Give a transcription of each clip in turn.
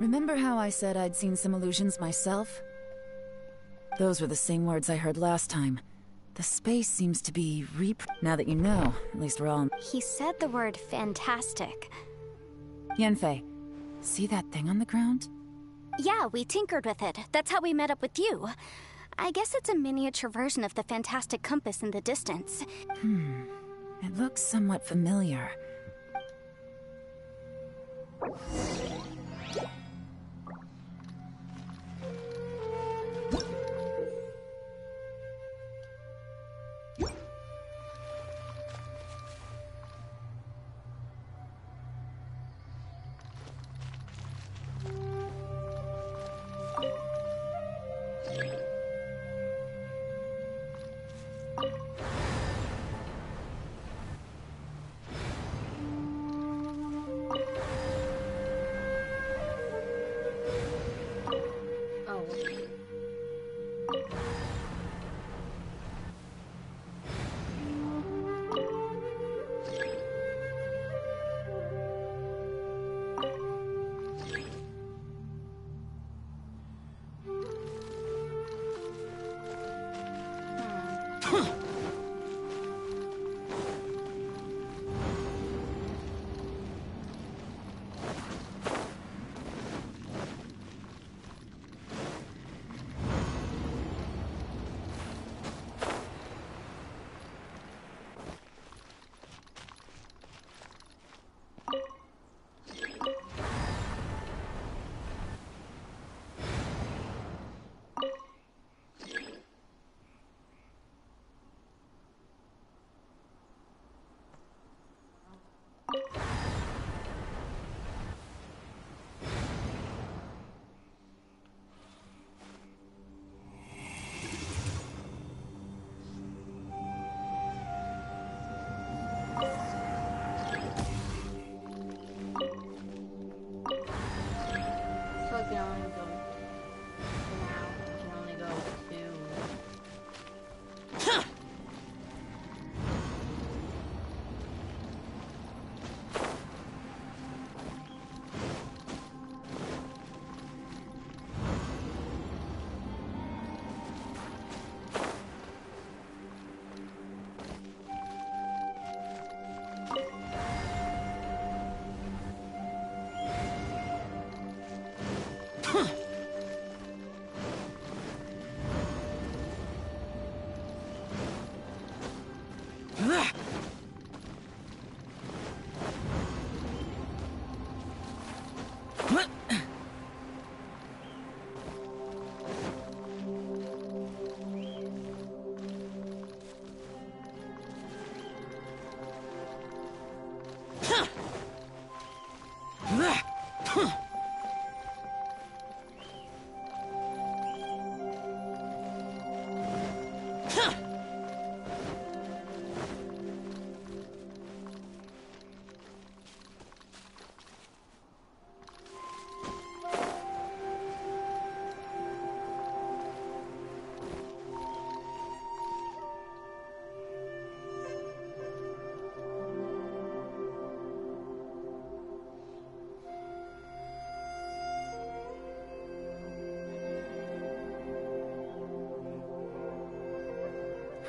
Remember how I said I'd seen some illusions myself? Those were the same words I heard last time. The space seems to be Now that you know, at least we're all... He said the word fantastic. Yanfei, see that thing on the ground? Yeah, we tinkered with it. That's how we met up with you. I guess it's a miniature version of the fantastic compass in the distance. It looks somewhat familiar.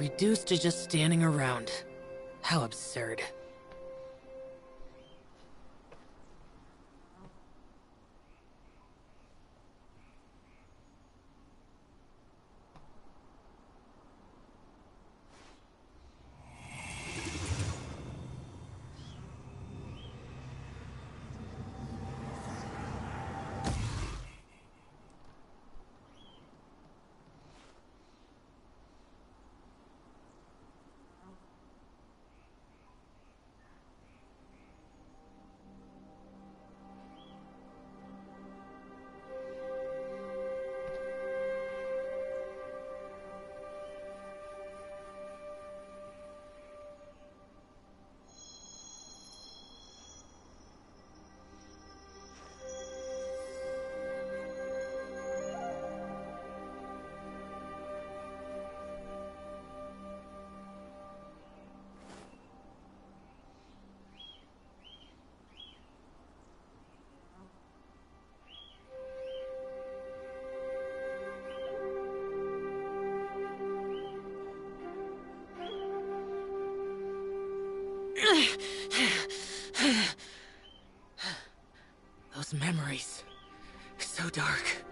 Reduced to just standing around. How absurd. Those memories. So dark.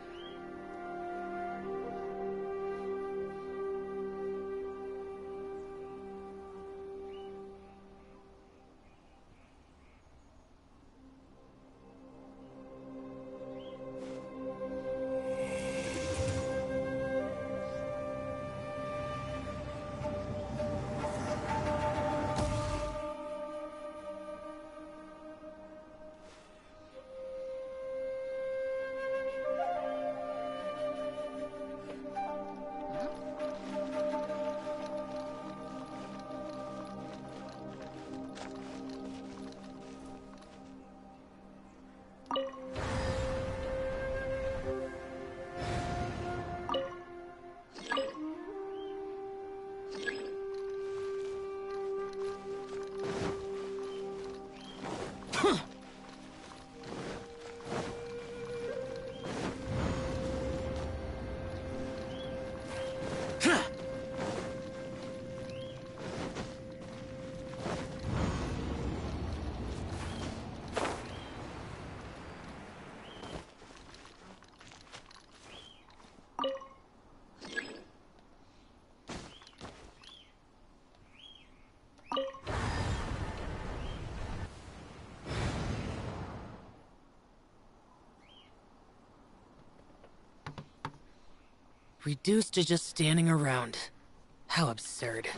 Reduced to just standing around. How absurd.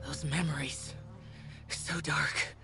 Those memories. So dark.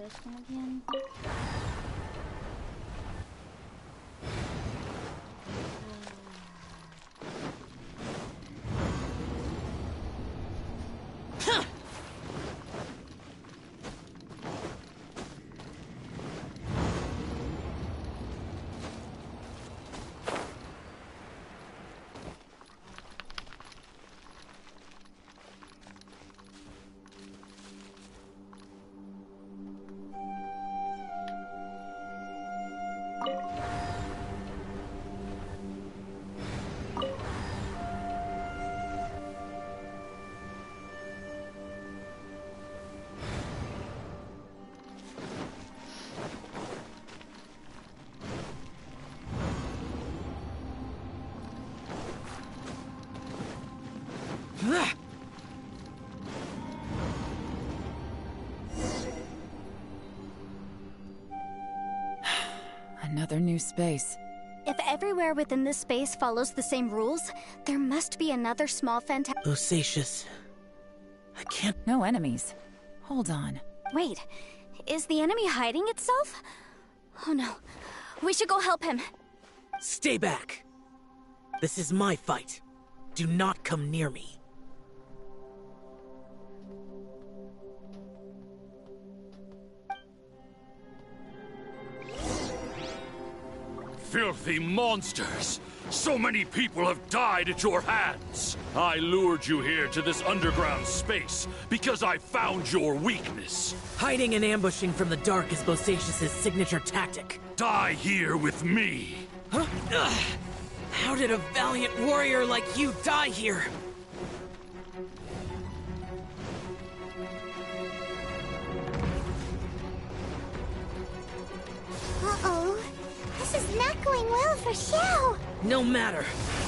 position again? Another new space. If everywhere within this space follows the same rules, there must be another small Bosacius. I can't... No enemies. Hold on. Wait, is the enemy hiding itself? Oh no, we should go help him. Stay back. This is my fight. Do not come near me. Filthy monsters! So many people have died at your hands! I lured you here to this underground space because I found your weakness. Hiding and ambushing from the dark is Bosacius' signature tactic. Die here with me! Huh? Ugh. How did a valiant warrior like you die here? Uh-oh. This is not going well for Xiao. No matter.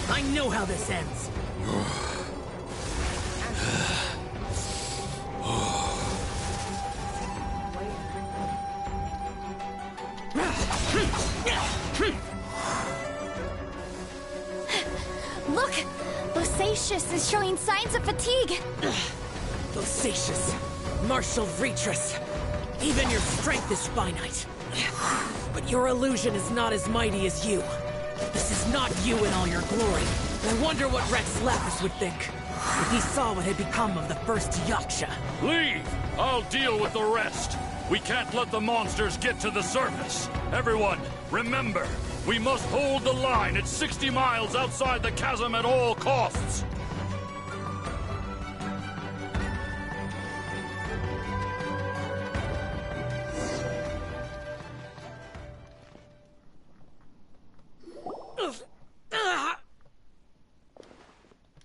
I know how this ends. Look! Bosacius is showing signs of fatigue. Bosacius, martial Retris. Even your strength is finite. But your illusion is not as mighty as you. This is not you in all your glory. I wonder what Rex Lapis would think if he saw what had become of the first Yaksha. Leave! I'll deal with the rest. We can't let the monsters get to the surface. Everyone, remember, we must hold the line at 60 miles outside the chasm at all costs.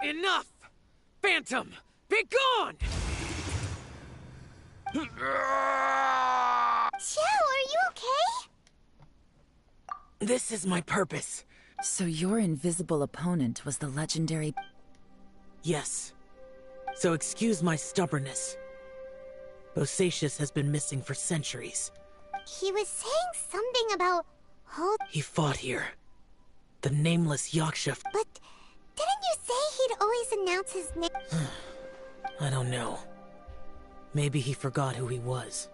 Enough! Phantom, be gone! Xiao, are you okay? This is my purpose. So your invisible opponent was the legendary... Yes. So excuse my stubbornness. Bosacius has been missing for centuries. He was saying something about... He fought here. The nameless Yaksha... But didn't you say he'd always announce his name? I don't know. Maybe he forgot who he was.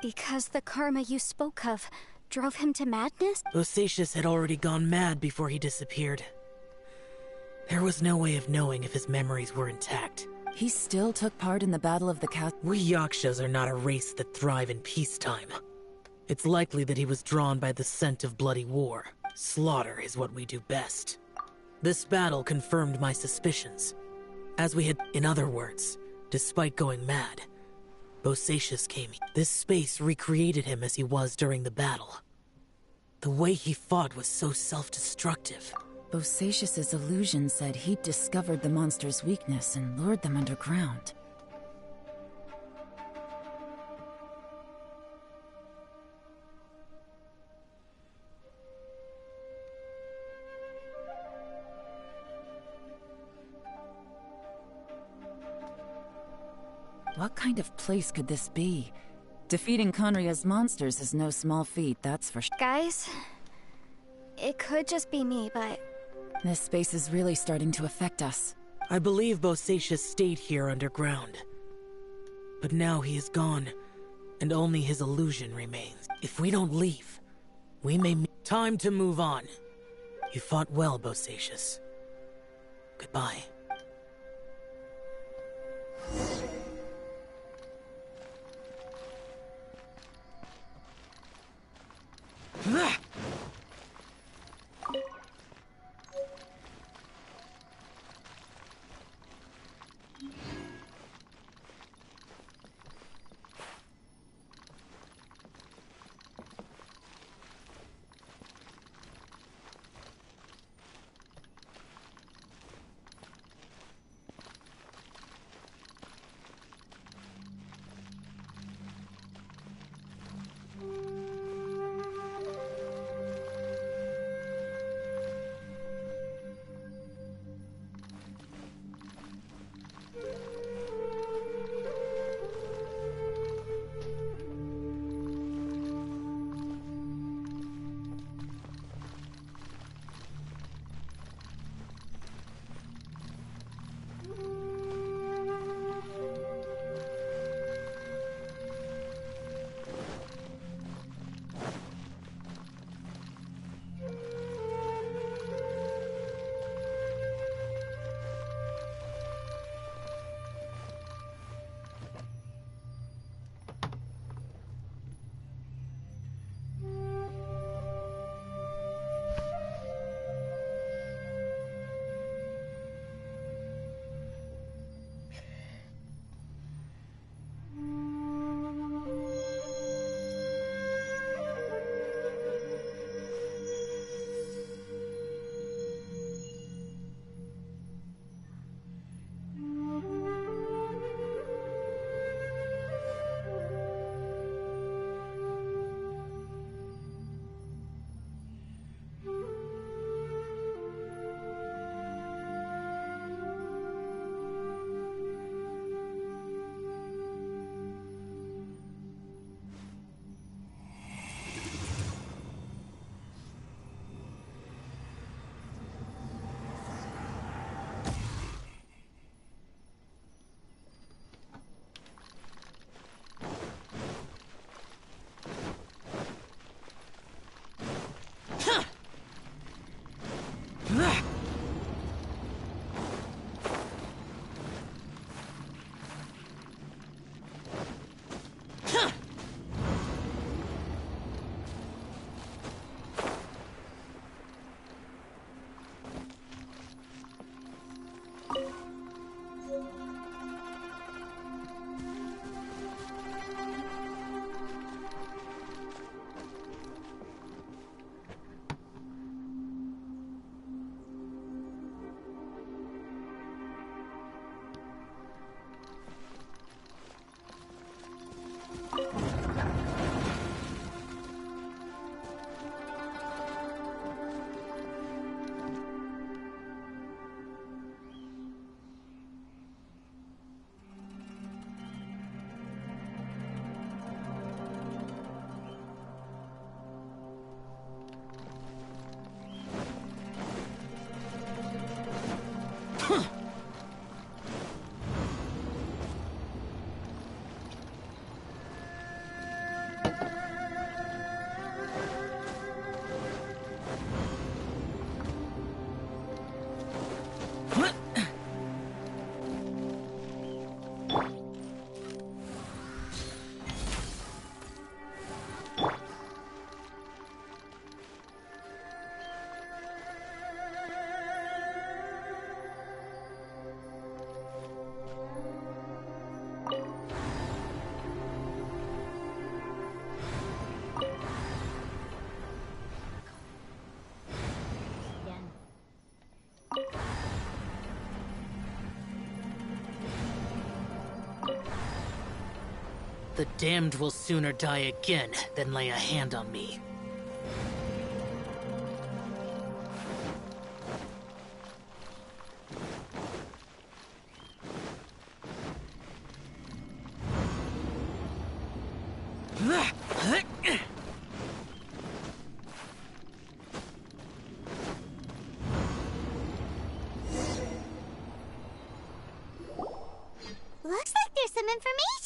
Because the karma you spoke of drove him to madness? Bosacius had already gone mad before he disappeared. There was no way of knowing if his memories were intact. He still took part in the Battle of the Chasm. We Yakshas are not a race that thrive in peacetime. It's likely that he was drawn by the scent of bloody war. Slaughter is what we do best. This battle confirmed my suspicions. As we had... In other words, despite going mad, Bosacius came. This space recreated him as he was during the battle. The way he fought was so self-destructive. Bosacius's illusion said he'd discovered the monster's weakness and lured them underground. What kind of place could this be? Defeating Conria's monsters is no small feat, that's for sure. Guys, it could just be me, but... This space is really starting to affect us. I believe Bosacius stayed here underground. But now he is gone, and only his illusion remains. If we don't leave, we may... Time to move on. You fought well, Bosacius. Goodbye. The damned will sooner die again than lay a hand on me.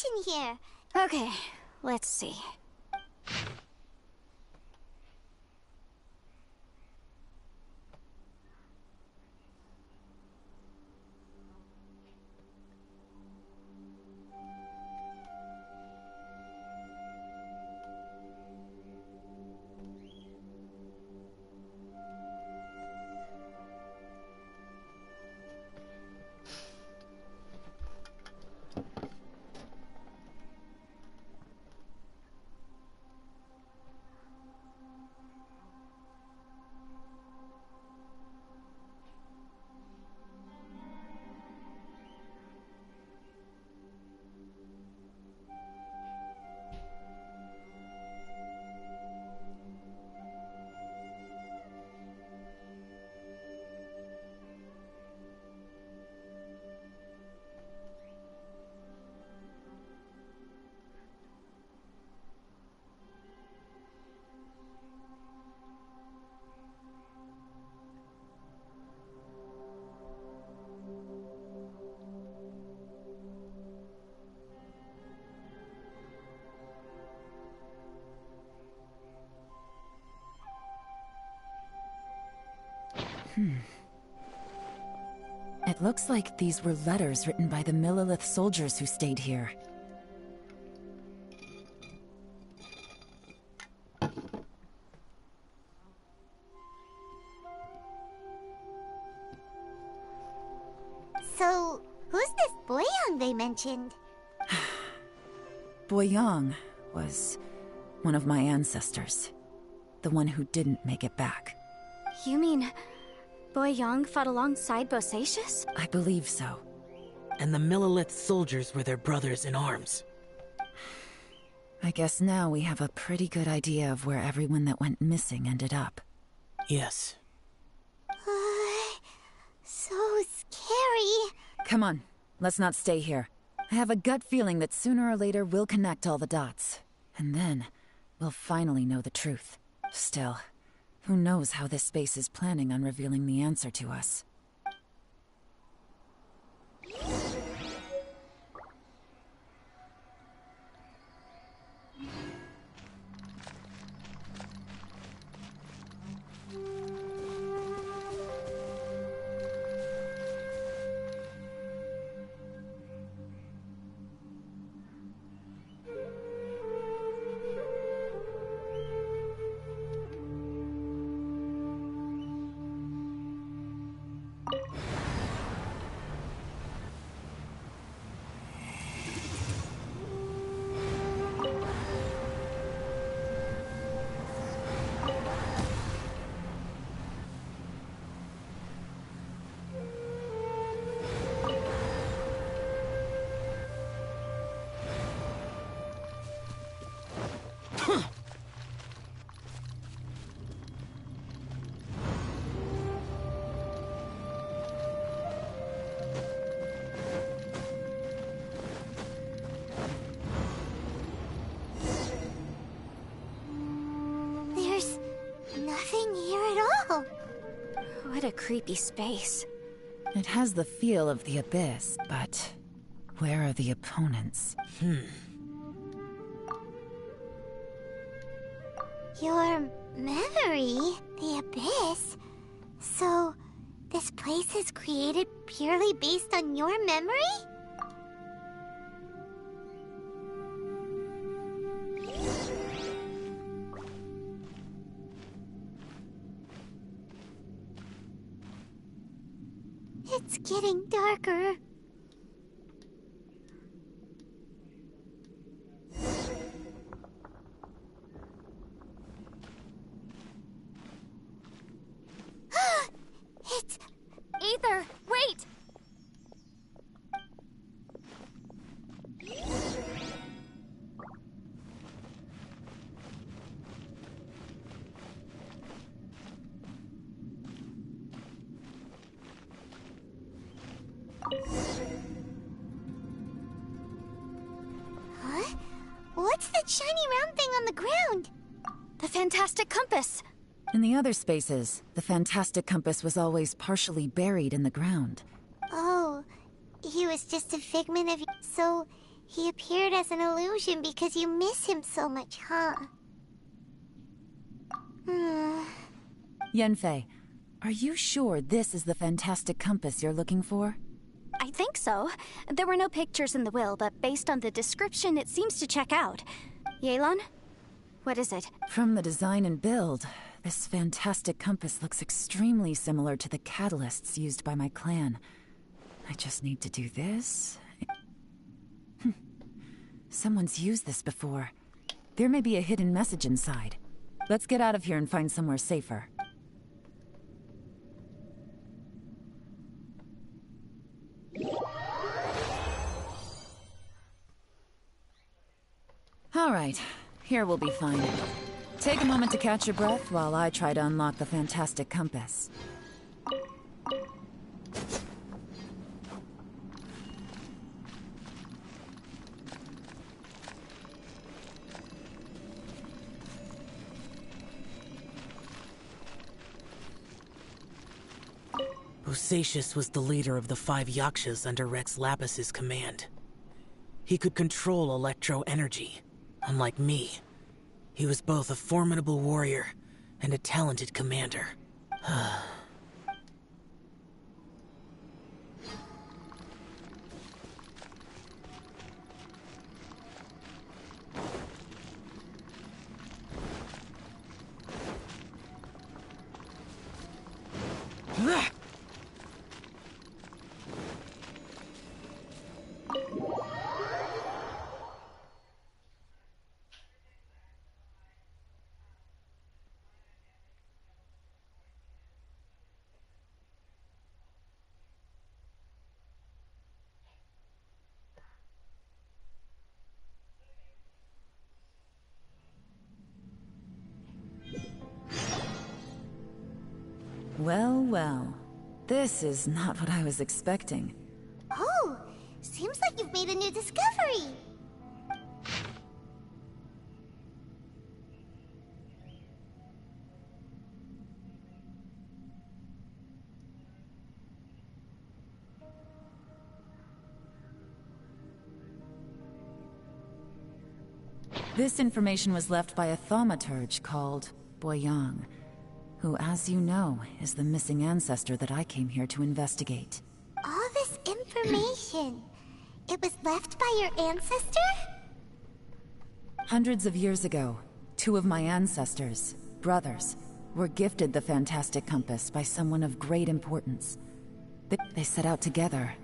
Genshin here. Okay, let's see. It looks like these were letters written by the Millelith soldiers who stayed here. So, who's this Boyang they mentioned? Boyang was one of my ancestors. The one who didn't make it back. You mean Boyang fought alongside Bosacius? I believe so. And the Millelith soldiers were their brothers in arms. I guess now we have a pretty good idea of where everyone that went missing ended up. Yes. So scary. Come on, let's not stay here. I have a gut feeling that sooner or later we'll connect all the dots. And then, we'll finally know the truth. Still, who knows how this space is planning on revealing the answer to us. There's nothing here at all. What a creepy space. It has the feel of the abyss, but where are the opponents? Your memory? The abyss? So, this place is created purely based on your memory? It's getting darker. It's... Aether, wait! Huh? What's that shiny round thing on the ground? The fantastic compass! In the other spaces, the fantastic compass was always partially buried in the ground. Oh, he was just a figment of... So, He appeared as an illusion because you miss him so much, huh? Yanfei, are you sure this is the fantastic compass you're looking for? I think so. There were no pictures in the will, but based on the description, it seems to check out. Yelan? What is it? From the design and build, this fantastic compass looks extremely similar to the catalysts used by my clan. I just need to do this. Someone's used this before. There may be a hidden message inside. Let's get out of here and find somewhere safer. All right, here we'll be fine. Take a moment to catch your breath while I try to unlock the fantastic compass. Bosacius was the leader of the 5 Yakshas under Rex Lapis's command. He could control electro-energy. Unlike me, he was both a formidable warrior and a talented commander. Well, well. This is not what I was expecting. Oh, seems like you've made a new discovery. This information was left by a thaumaturge called Boyang, who, as you know, is the missing ancestor that I came here to investigate. All this information, it was left by your ancestor? Hundreds of years ago, 2 of my ancestors, brothers, were gifted the fantastic compass by someone of great importance. They set out together,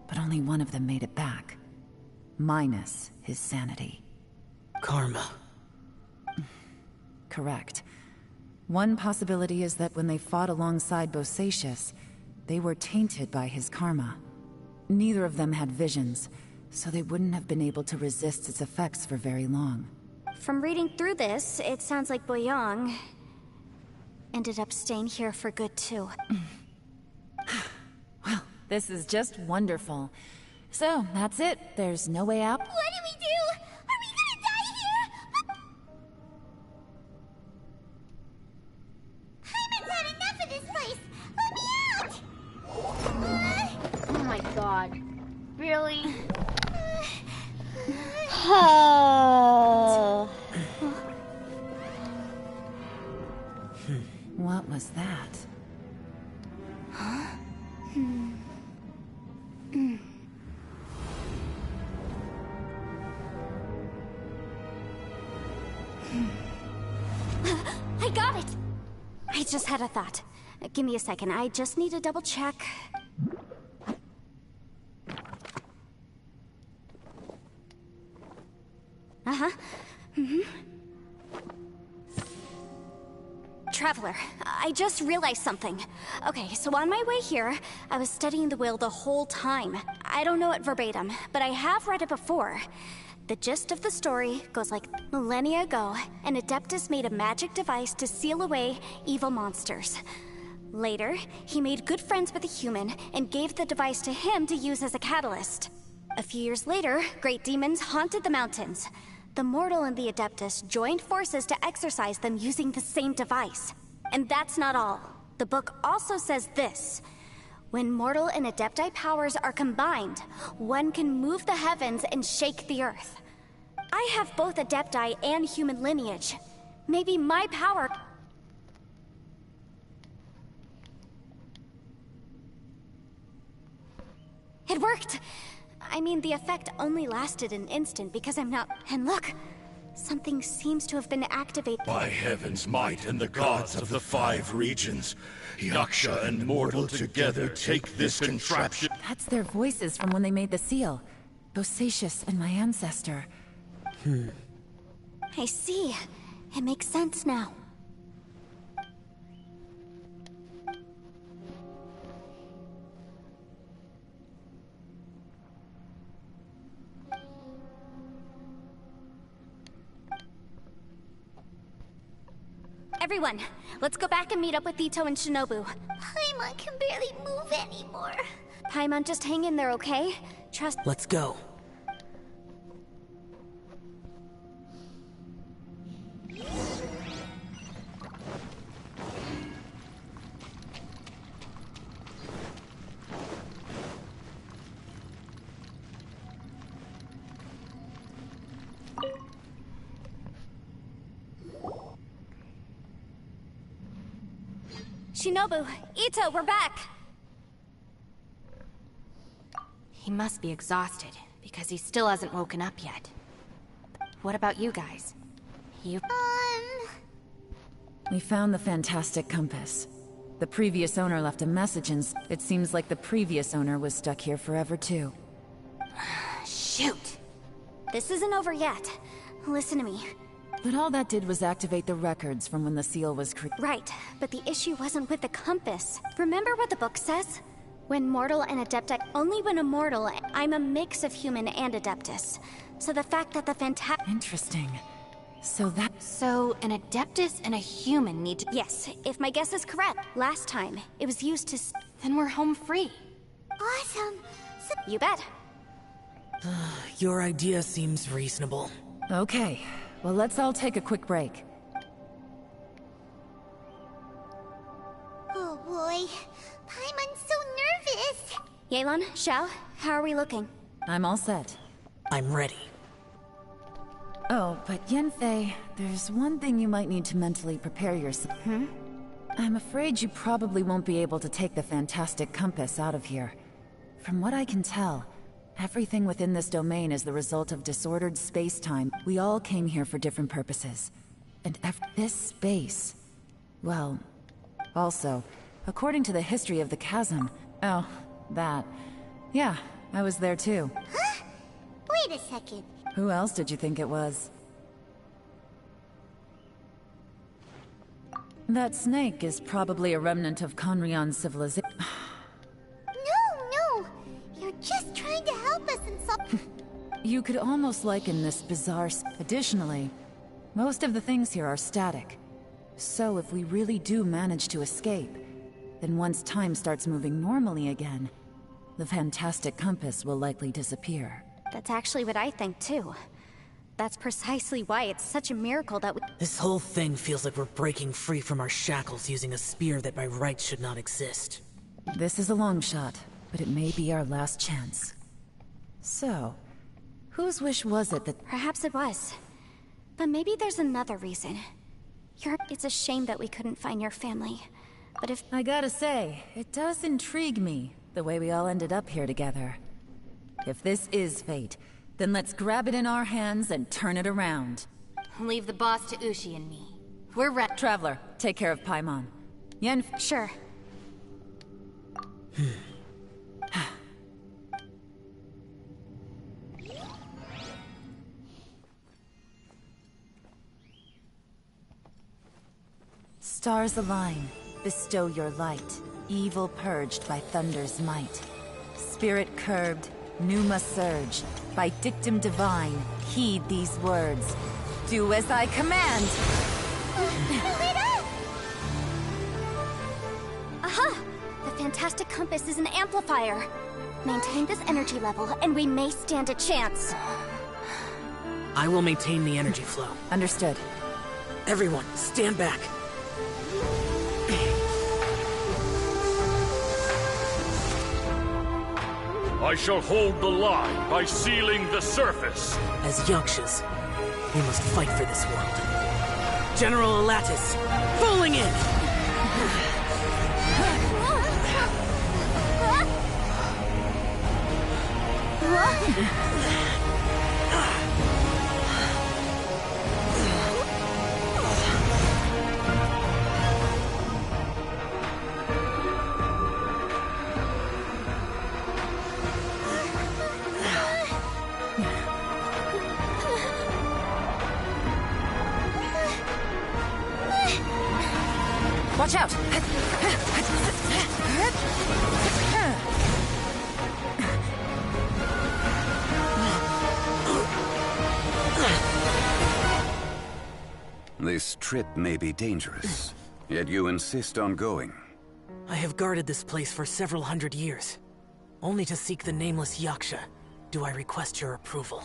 but only one of them made it back. Minus his sanity. Karma. Correct. One possibility is that when they fought alongside Bosacius, they were tainted by his karma. Neither of them had visions, so they wouldn't have been able to resist its effects for very long. From reading through this, it sounds like Boyang ended up staying here for good too. Well, this is just wonderful. So, that's it. There's no way out. What do we do? Are we gonna die here? Hyman's had enough of this place. Let me out! Oh my god. Really? What was that? I got it! I just had a thought. Give me a second, I just need to double check. Traveler, I just realized something. Okay, so on my way here, I was studying the will the whole time. I don't know it verbatim, but I have read it before. The gist of the story goes like millennia ago, an Adeptus made a magic device to seal away evil monsters. Later, he made good friends with a human and gave the device to him to use as a catalyst. A few years later, great demons haunted the mountains. The mortal and the Adeptus joined forces to exorcise them using the same device. And that's not all. The book also says this. When mortal and Adepti powers are combined, one can move the heavens and shake the earth. I have both Adepti and human lineage. Maybe my power... It worked! I mean, the effect only lasted an instant because I'm not... And look! Something seems to have been activated. By heaven's might and the gods of the 5 regions, Yaksha and mortal together take this contraption. That's their voices from when they made the seal. Bosacius and my ancestor. I see. It makes sense now. Everyone, let's go back and meet up with Ito and Shinobu. Paimon can barely move anymore. Paimon, just hang in there, okay? Trust- Let's go. Shinobu, Ito, we're back! He must be exhausted, because he still hasn't woken up yet. What about you guys? You... We found the fantastic compass. The previous owner left a message and it seems like the previous owner was stuck here forever too. Shoot! This isn't over yet. Listen to me. But all that did was activate the records from when the seal was created. Right, but the issue wasn't with the compass. Remember what the book says? When mortal and Adepti... Only when immortal, I'm a mix of human and Adeptus. So the fact that the Interesting. So an Adeptus and a human need to... Yes, if my guess is correct. Last time, it was used to... Then we're home free. Awesome. You bet. Your idea seems reasonable. Okay. Well, let's all take a quick break. Oh boy. Paimon's so nervous. Yelan, Xiao, how are we looking? I'm all set. I'm ready. Oh, but Yanfei, there's one thing you might need to mentally prepare yourself. I'm afraid you probably won't be able to take the fantastic compass out of here. From what I can tell, everything within this domain is the result of disordered space-time. We all came here for different purposes. And this space... Well... Also, according to the history of the chasm... Oh, that... Yeah, I was there too. Huh? Wait a second. Who else did you think it was? That snake is probably a remnant of Conrion's civilization. No! You're just trying to help us in some... You could almost liken this bizarre... Additionally, most of the things here are static. So if we really do manage to escape, then once time starts moving normally again, the fantastic compass will likely disappear. That's actually what I think, too. That's precisely why it's such a miracle that we... This whole thing feels like we're breaking free from our shackles using a spear that by rights should not exist. This is a long shot, but it may be our last chance. So, whose wish was it that... Perhaps it was. But maybe there's another reason. It's a shame that we couldn't find your family. But if... I gotta say, it does intrigue me, the way we all ended up here together. If this is fate, then let's grab it in our hands and turn it around. Leave the boss to Ushi and me. We're ready. Traveler, take care of Paimon. Sure. Stars align, bestow your light. Evil purged by thunder's might. Spirit curbed, pneuma surge. By dictum divine, heed these words. Do as I command! Aha! The fantastic compass is an amplifier. Maintain this energy level, and we may stand a chance. I will maintain the energy flow. Understood. Everyone, stand back. I shall hold the line by sealing the surface. As Yakshas, we must fight for this world. General Elatus, falling in! Watch out! This trip may be dangerous, yet you insist on going. I have guarded this place for several hundred years. Only to seek the nameless Yaksha do I request your approval.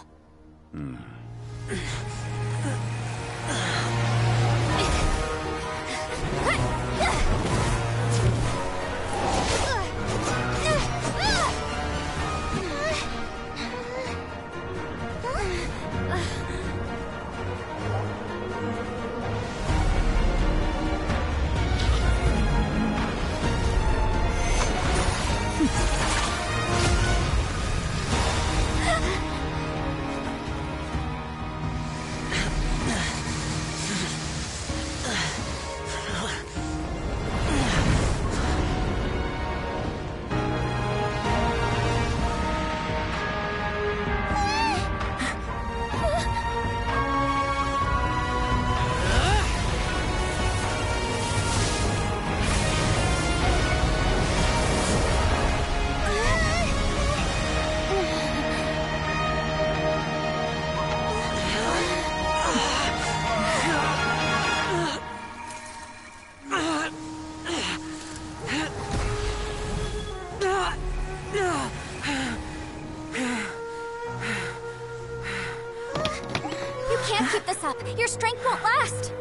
Can't keep this up. Your strength won't last.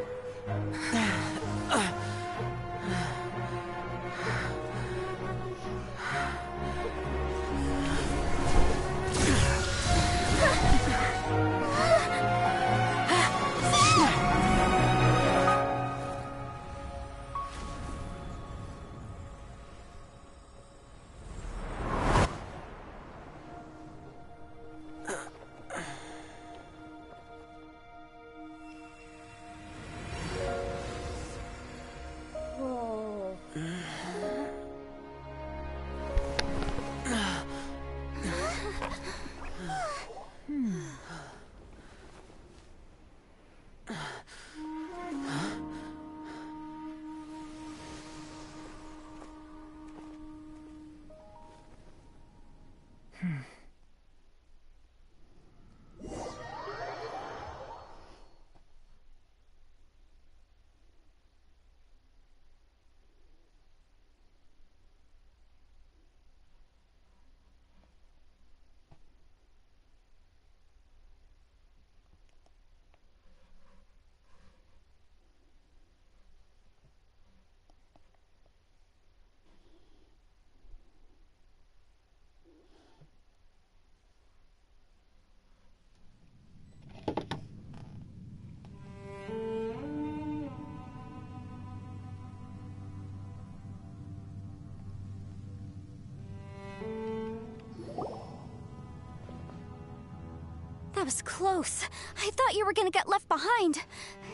That was close. I thought you were gonna get left behind.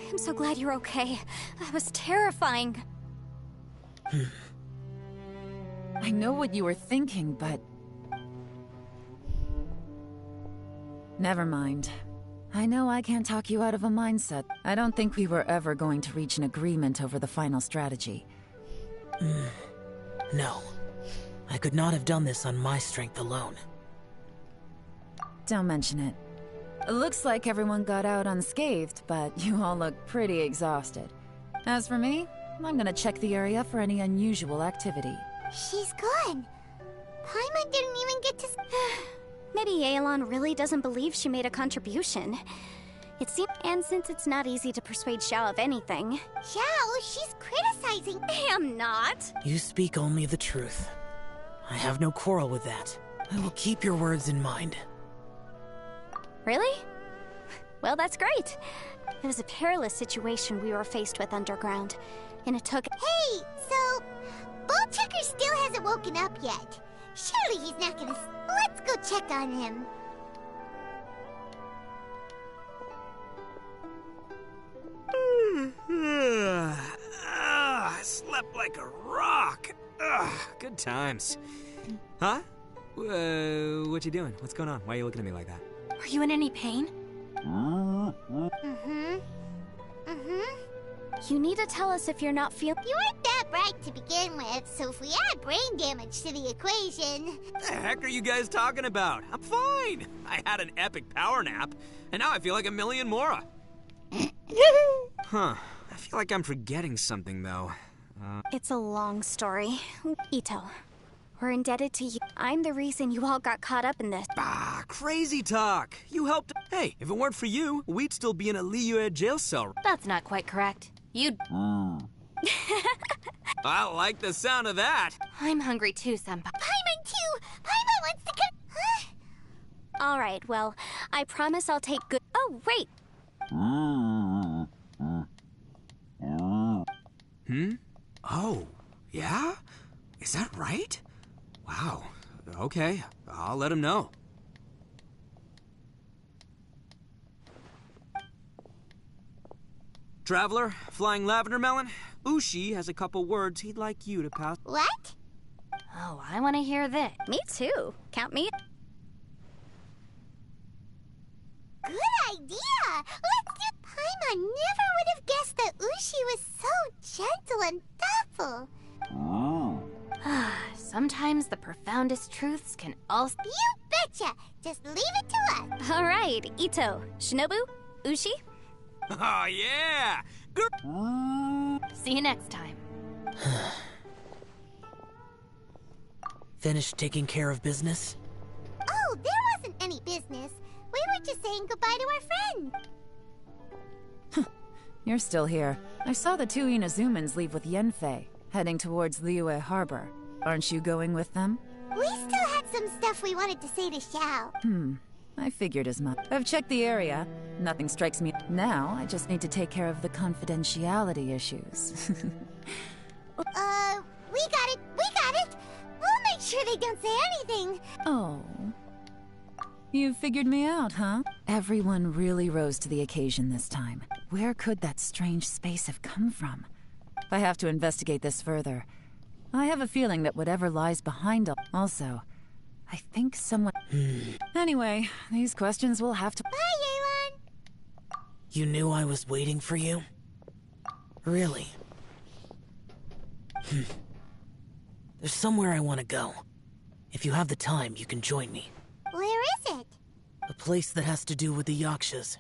I'm so glad you're okay. That was terrifying. I know what you were thinking, but... Never mind. I know I can't talk you out of a mindset. I don't think we were ever going to reach an agreement over the final strategy. No. I could not have done this on my strength alone. Don't mention it. It looks like everyone got out unscathed, but you all look pretty exhausted. As for me, I'm gonna check the area for any unusual activity. She's gone. Paimon didn't even get to... Maybe Aelon really doesn't believe she made a contribution. It seems, and since it's not easy to persuade Xiao of anything... Xiao, she's criticizing... I am not! You speak only the truth. I have no quarrel with that. I will keep your words in mind. Really? Well, that's great. It was a perilous situation we were faced with underground, and it took— Hey, so Ball Checker still hasn't woken up yet. Surely he's not gonna. Let's go check on him. I slept like a rock. Good times. Huh? What you doing? What's going on? Why are you looking at me like that? Are you in any pain? You need to tell us if you're not feeling— You weren't that bright to begin with, so if we add brain damage to the equation... What the heck are you guys talking about? I'm fine. I had an epic power nap, and now I feel like a million more. Huh. I feel like I'm forgetting something, though. It's a long story. Ito, we're indebted to you. I'm the reason you all got caught up in this. Bah, crazy talk. You helped. Hey, if it weren't for you, we'd still be in a Liyue jail cell. That's not quite correct. You'd... I like the sound of that. I'm hungry too, Senpai. Paimon too! Paimon wants to come... Huh? All right, well, I promise I'll take good— Oh, wait! Oh, yeah? Is that right? Wow. Okay, I'll let him know. Traveler, Flying Lavender Melon, Ushi has a couple words he'd like you to pass. What? Oh, I want to hear this. Me too. Count me— Good idea! Let's do... Paimon never would have guessed that Ushi was so gentle and thoughtful. Sometimes the profoundest truths can also... You betcha! Just leave it to us. All right, Ito, Shinobu, Ushi. Oh, yeah! See you next time. Finished taking care of business? Oh, there wasn't any business. We were just saying goodbye to our friend. You're still here. I saw the two Inazumans leave with Yenfei, heading towards Liyue Harbor. Aren't you going with them? We still had some stuff we wanted to say to Xiao. I figured as much. I've checked the area. Nothing strikes me. Now, I just need to take care of the confidentiality issues. We got it. We'll make sure they don't say anything. Oh. You figured me out, huh? Everyone really rose to the occasion this time. Where could that strange space have come from? I have to investigate this further. I have a feeling that whatever lies behind all... Also, I think someone... Anyway, these questions will have to... Bye, Yelan. You knew I was waiting for you? Really? There's somewhere I want to go. If you have the time, you can join me. Where is it? A place that has to do with the Yakshas.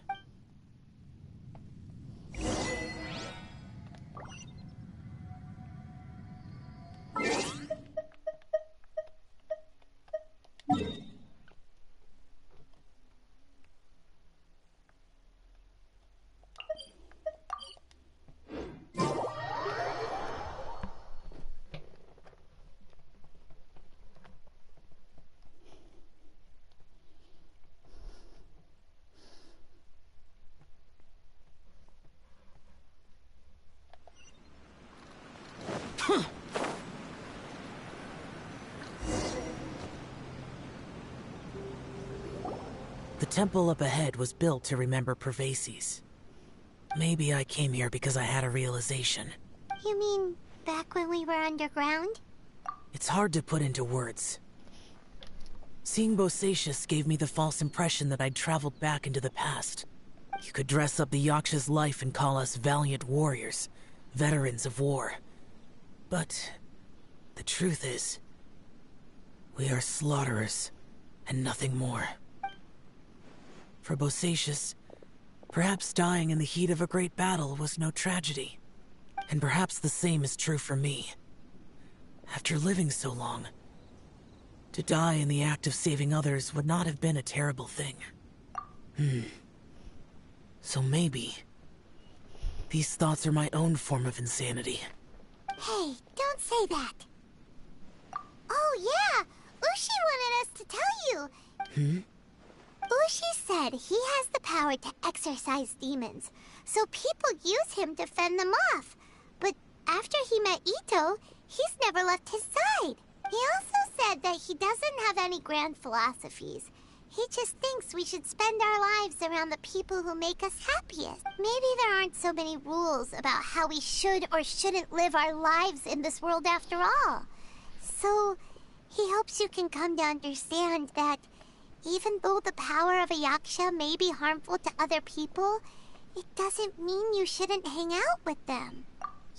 The temple up ahead was built to remember Pervases. Maybe I came here because I had a realization. You mean back when we were underground? It's hard to put into words. Seeing Bosacius gave me the false impression that I'd traveled back into the past. You could dress up the Yaksha's life and call us valiant warriors, veterans of war. But the truth is, we are slaughterers and nothing more. For Bosacius, perhaps dying in the heat of a great battle was no tragedy. And perhaps the same is true for me. After living so long, to die in the act of saving others would not have been a terrible thing. So maybe these thoughts are my own form of insanity. Hey, don't say that. Oh yeah, Ushi wanted us to tell you. Ushi said he has the power to exorcise demons, so people use him to fend them off. But after he met Ito, he's never left his side. He also said that he doesn't have any grand philosophies. He just thinks we should spend our lives around the people who make us happiest. Maybe there aren't so many rules about how we should or shouldn't live our lives in this world after all. So, he hopes you can come to understand that even though the power of a yaksha may be harmful to other people, it doesn't mean you shouldn't hang out with them.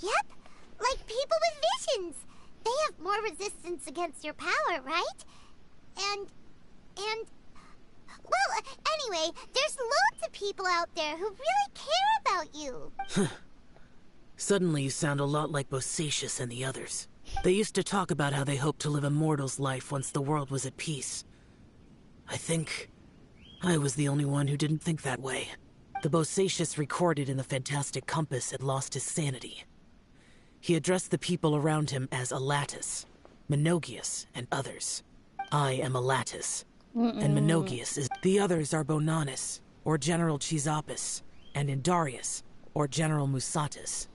Yep, like people with visions. They have more resistance against your power, right? And... Well, anyway, there's loads of people out there who really care about you. Suddenly you sound a lot like Bosacius and the others. They used to talk about how they hoped to live a mortal's life once the world was at peace. I think I was the only one who didn't think that way. The Bosacius recorded in the Fantastic Compass had lost his sanity. He addressed the people around him as Alatus, Menogius, and others. I am Alatus, and Menogius is... The others are Bonanis, or General Chizapis, and Indarius, or General Musatus.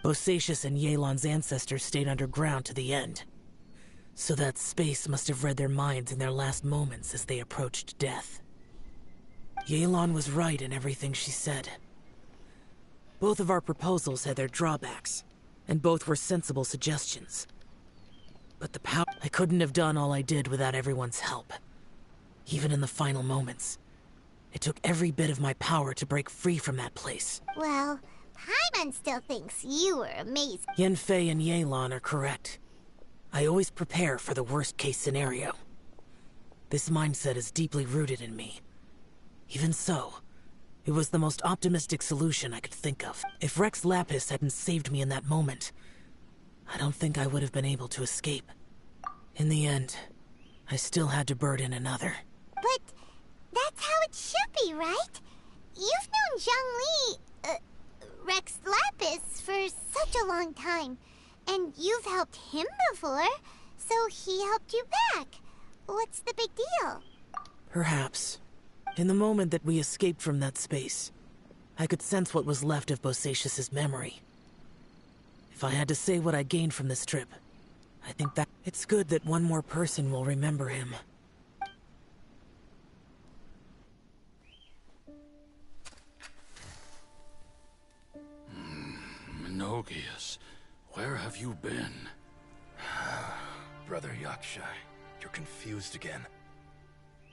Bosacius and Yelan's ancestors stayed underground to the end. So that space must have read their minds in their last moments as they approached death. Yelan was right in everything she said. Both of our proposals had their drawbacks, and both were sensible suggestions. But the power... I couldn't have done all I did without everyone's help. Even in the final moments, it took every bit of my power to break free from that place. Well, Paimon still thinks you were amazing. Yanfei and Yelan are correct. I always prepare for the worst-case scenario. This mindset is deeply rooted in me. Even so, it was the most optimistic solution I could think of. If Rex Lapis hadn't saved me in that moment, I don't think I would have been able to escape. In the end, I still had to burden another. But that's how it should be, right? You've known Zhang Li, Rex Lapis, for such a long time. And you've helped him before, so he helped you back. What's the big deal? Perhaps. In the moment that we escaped from that space, I could sense what was left of Bosacius's memory. If I had to say what I gained from this trip, I think that it's good that one more person will remember him. Menogius, where have you been? Brother Yaksha, you're confused again.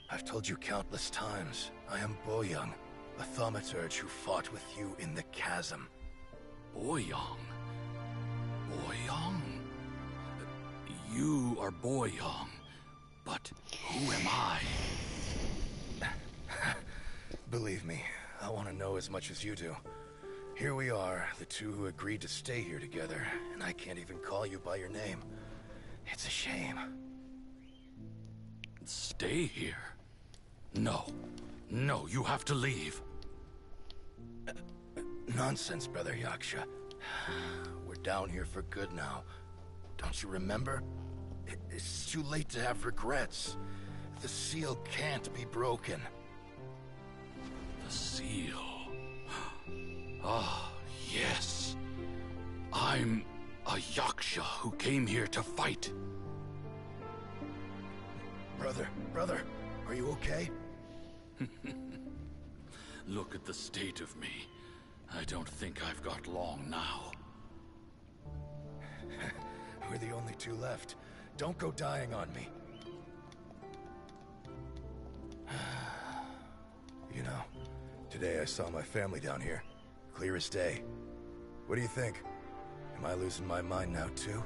I've told you countless times, I am Boyoung, a thaumaturge who fought with you in the chasm. Boyoung? Boyoung? You are Boyoung, but who am I? Believe me, I want to know as much as you do. Here we are, the two who agreed to stay here together, and I can't even call you by your name. It's a shame. Stay here? No. No, you have to leave. Nonsense, Brother Yaksha. We're down here for good now. Don't you remember? It's too late to have regrets. The seal can't be broken. The seal. Ah, yes. I'm a Yaksha who came here to fight. Brother, are you okay? Look at the state of me. I don't think I've got long now. We're the only two left. Don't go dying on me. You know, today I saw my family down here. Clear as day. What do you think? Am I losing my mind now, too?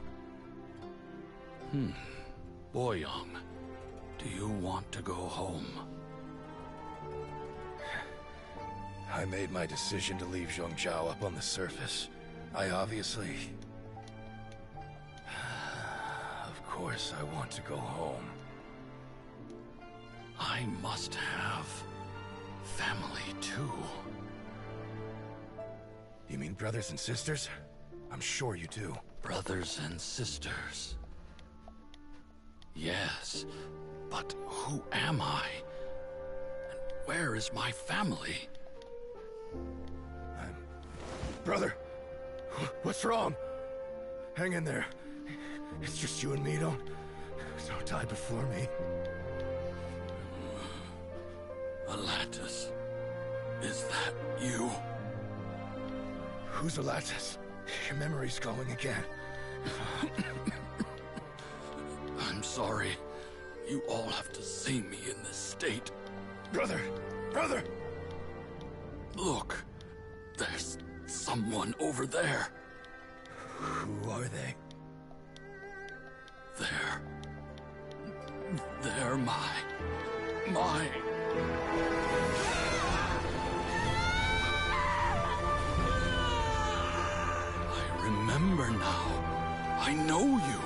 Boyoung, do you want to go home? I made my decision to leave Zhongzhou up on the surface. I obviously... Of course I want to go home. I must have family, too. You mean brothers and sisters? I'm sure you do. Brothers and sisters. Yes, but who am I? And where is my family? Brother, what's wrong? Hang in there. It's just you and me. Don't die before me. Alatus, is that you? Who's Alatus? Your memory's going again. I'm sorry. You all have to see me in this state. Brother! Brother! Look, there's someone over there. Who are they? They're my... I remember now. I know you.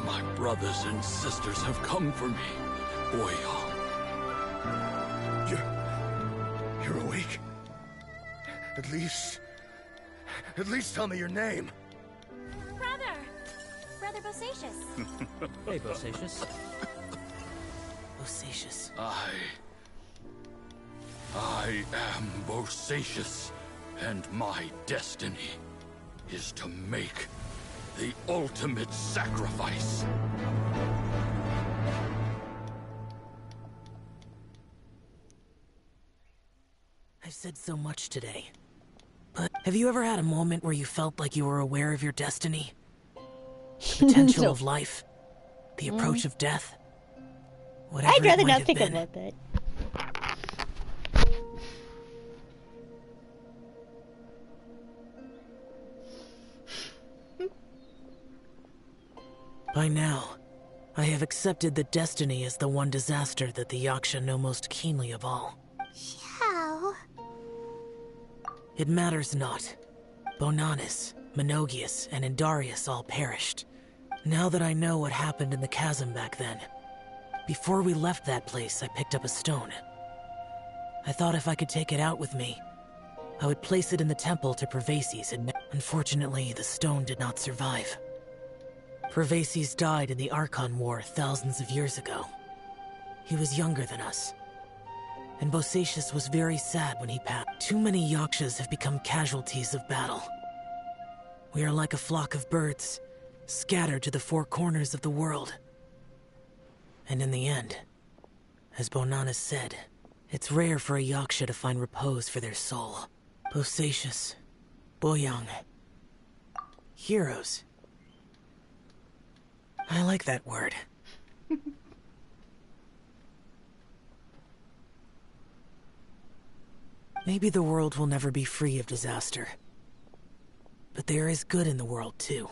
My brothers and sisters have come for me, Boyong. You're awake? At least tell me your name. Brother Bosacius. Hey, Bosacius. Bosacius. I am Bosacius, and my destiny is to make the ultimate sacrifice. I've said so much today. But have you ever had a moment where you felt like you were aware of your destiny? The potential of life? The approach of death? Whatever I'd rather it might not have think been. about that. By now, I have accepted that destiny is the one disaster that the Yaksha know most keenly of all. How? It matters not. Bonanis, Menogius, and Indarius all perished. Now that I know what happened in the chasm back then, before we left that place, I picked up a stone. I thought if I could take it out with me, I would place it in the temple to Pervases, and unfortunately, the stone did not survive. Pervases died in the Archon War thousands of years ago. He was younger than us. And Bosacius was very sad when he passed. Too many Yakshas have become casualties of battle. We are like a flock of birds, scattered to the four corners of the world. And in the end, as Bonanis said, it's rare for a Yaksha to find repose for their soul. Bosacius, Boyang, heroes. I like that word. Maybe the world will never be free of disaster. But there is good in the world, too.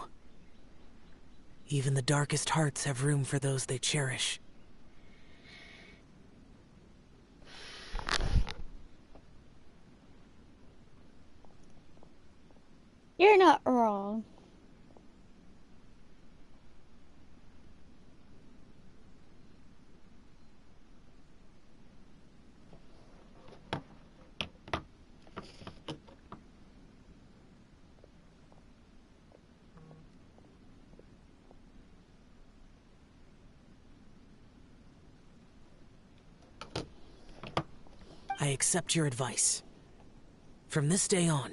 Even the darkest hearts have room for those they cherish. You're not wrong. I accept your advice. From this day on,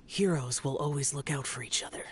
heroes will always look out for each other.